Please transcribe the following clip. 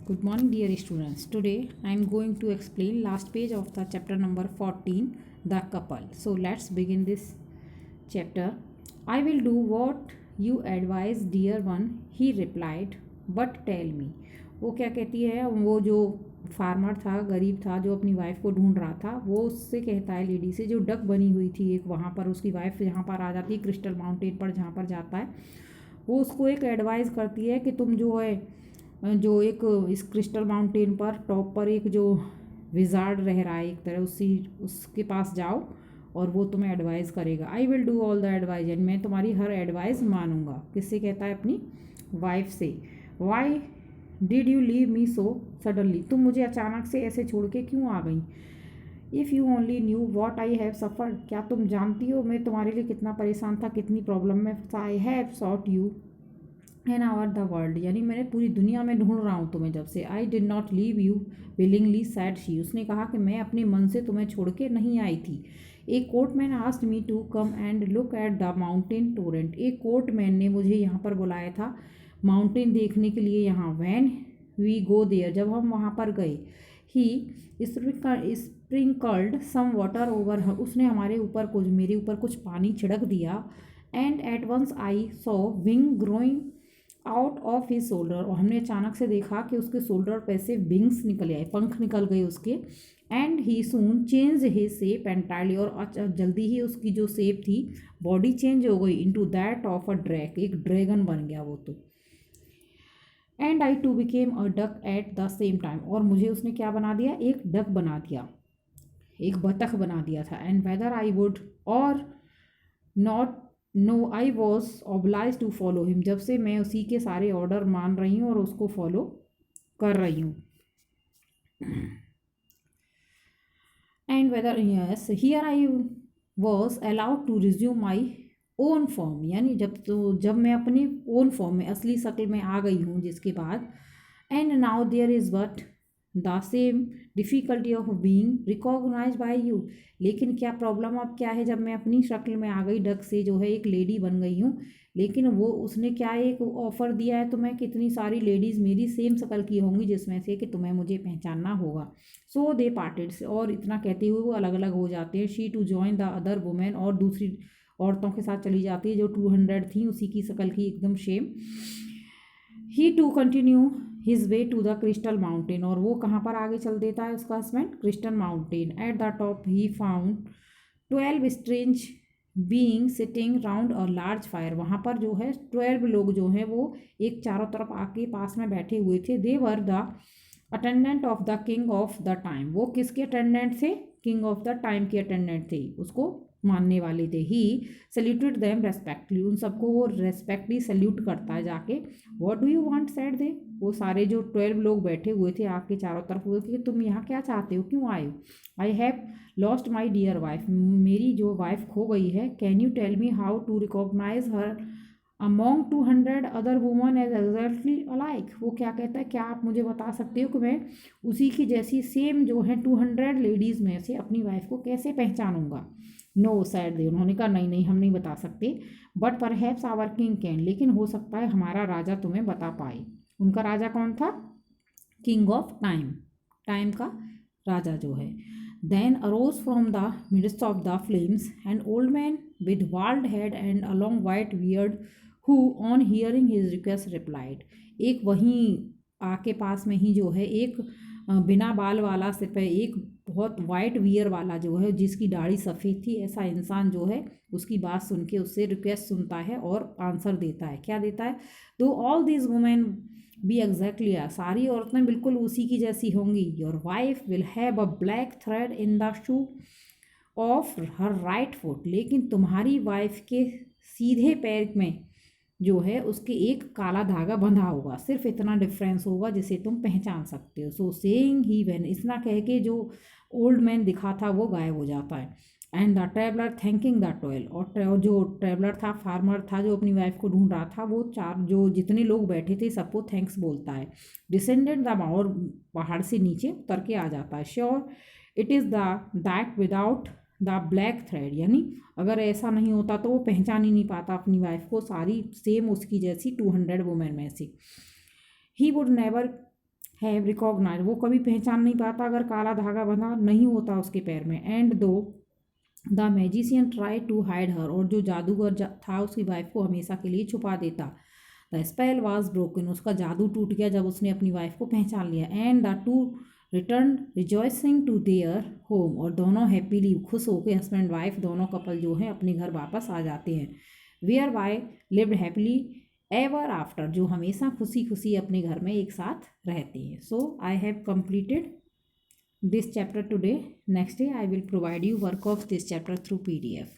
Good morning, dear students. Today I am going to explain last page of the chapter number 14, the couple. So let's begin this chapter. I will do what you advise, dear one, he replied. But tell me. वो क्या कहती है, वो जो farmer था, गरीब था, जो अपनी वाइफ को ढूंढ रहा था, वो उससे कहता है लेडी से, जो डक बनी हुई थी एक वहाँ पर, उसकी वाइफ जहाँ पर आ जाती है क्रिस्टल माउंटेन पर जहाँ पर जाता है, वो उसको एक एडवाइस करती है कि तुम जो है जो एक इस क्रिस्टल माउंटेन पर टॉप पर एक जो विजार्ड रह रहा है एक तरह, उसके पास जाओ और वो तुम्हें एडवाइस करेगा। I will do all the advise, and मैं तुम्हारी हर एडवाइस मानूंगा। किससे कहता है? अपनी वाइफ से। Why did you leave me so suddenly, तुम मुझे अचानक से ऐसे छोड़ के क्यों आ गई? If you only knew what I have suffered, क्या तुम जानती हो मैं तुम्हारे लिए कितना परेशान था, कितनी प्रॉब्लम में। I have short you an hour the world, यानी मैंने पूरी दुनिया में ढूंढ रहा हूँ तुम्हें जब से। I did not leave you willingly sad she, उसने कहा कि मैं अपने मन से तुम्हें छोड़ के नहीं आई थी। एक courtman asked me to come and look at the mountain torrent, एक कोर्टमैन ने मुझे यहाँ पर बुलाया था माउंटेन देखने के लिए यहाँ। वैन वी गो देयर, जब हम वहाँ पर गए। ही स्प्रिंकल्ड सम वाटर ओवर, उसने हमारे ऊपर कुछ, मेरे ऊपर कुछ पानी छिड़क दिया। And at once I saw wing growing out of his shoulder, और हमने अचानक से देखा कि उसके शोल्डर पे से विंग्स निकल आए, पंख निकल गए उसके। And he soon change his shape entirely, और जल्दी ही उसकी जो शेप थी, बॉडी चेंज हो गई into that of a drag, एक ड्रैगन बन गया वो तो। And I too became a duck at the same time, और मुझे उसने क्या बना दिया? एक डक बना दिया, एक बतख बना दिया था। एंड वेदर आई वुड और not know I was oblige to follow him, जब से मैं उसी के सारे ऑर्डर मान रही हूँ और उसको फॉलो कर रही हूँ। And whether yes here I was allowed to resume my own form, यानी जब मैं अपनी ओन फॉर्म में, असली शक्ल में आ गई हूँ जिसके बाद। And now there is but the same difficulty of being recognise by you, लेकिन क्या प्रॉब्लम अब क्या है? जब मैं अपनी शक्ल में आ गई, डक से जो है एक लेडी बन गई हूँ, लेकिन वो उसने क्या एक ऑफ़र दिया है तुम्हें, कितनी सारी लेडीज़ मेरी सेम शक्ल की होंगी जिसमें से कि तुम्हें मुझे पहचानना होगा। सो दे पार्टेड, और इतना कहते हुए वो अलग अलग हो जाते हैं। She too join the other women, और दूसरी औरतों के साथ चली जाती है जो 200 थी, उसी की शक्ल की एकदम same. He to continue his way to the crystal mountain, और वो कहाँ पर आगे चल देता है उसका husband? Crystal mountain. At the top he found 12 strange being sitting round a large fire, वहाँ पर जो है 12 लोग जो हैं वो एक चारों तरफ आके पास में बैठे हुए थे। They were the attendant of the king of the time, वो किसके अटेंडेंट थे? किंग ऑफ द टाइम के अटेंडेंट थे, उसको मानने वाले थे। ही सल्यूटेड देम रेस्पेक्टली, उन सबको वो रेस्पेक्टली सल्यूट करता है जाके। What do you want said they, वो सारे जो 12 लोग बैठे हुए थे आके चारों तरफ, हुए कि तुम यहाँ क्या चाहते हो, क्यों आए हो? I have lost my dear wife, मेरी जो वाइफ खो गई है। Can you tell me how to recognise her among 200 other woman as exactly alike, वो क्या कहता है, क्या आप मुझे बता सकते हो कि मैं उसी की जैसी सेम जो है 200 लेडीज़ में से अपनी वाइफ को कैसे पहचानूंगा? नो सैड दे, उन्होंने कहा नहीं नहीं, हम नहीं बता सकते। बट पर हैप्स आवर किंग कैन, लेकिन हो सकता है हमारा राजा तुम्हें बता पाए। उनका राजा कौन था? किंग ऑफ टाइम, टाइम का राजा जो है। Then arose from the midst of the flames an old man with bald head and a long white beard, who on hearing his request replied, एक वहीं आके पास में ही जो है एक बिना बाल वाला, सिर्फ एक बहुत वाइट वियर वाला जो है, जिसकी दाढ़ी सफ़ेद थी, ऐसा इंसान जो है उसकी बात सुन के उससे रिक्वेस्ट सुनता है और आंसर देता है। क्या देता है? दो all this women B exactly, सारी औरतें बिल्कुल उसी की जैसी होंगी। Your wife will have a black thread in the shoe of her right foot, लेकिन तुम्हारी वाइफ के सीधे पैर में जो है उसके एक काला धागा बंधा होगा, सिर्फ इतना डिफरेंस होगा जिसे तुम पहचान सकते हो। सो सेइंग ही वैन, इतना कह के जो ओल्ड मैन दिखा था वो गायब हो जाता है। And the traveller thanking the toil, और जो ट्रैवलर था, फार्मर था जो अपनी वाइफ को ढूंढ रहा था, वो चार जो जितने लोग बैठे थे सबको थैंक्स बोलता है। डिसेंडेड द, और पहाड़ से नीचे उतर के आ जाता है। Sure it is the that without the black thread, यानी अगर ऐसा नहीं होता तो वो पहचान ही नहीं पाता अपनी वाइफ को, सारी सेम उसकी जैसी 200 वुमेन में से। He would never have recognise, वो कभी पहचान नहीं पाता अगर काला धागा बंधा नहीं होता उसके पैर में। And though the magician try to hide her, और जो जादूगर था उसकी वाइफ को हमेशा के लिए छुपा देता। द स्पेल वॉज ब्रोकन, उसका जादू टूट गया जब उसने अपनी वाइफ को पहचान लिया। And the two return rejoicing to their home, और दोनों हैप्पीली खुश होकर हस्बैंड वाइफ दोनों कपल जो हैं अपने घर वापस आ जाते हैं। Where by lived happily ever after, जो हमेशा खुशी खुशी अपने घर में एक साथ रहते हैं। So I have completed this chapter today. Next day I will provide you work of this chapter through PDF.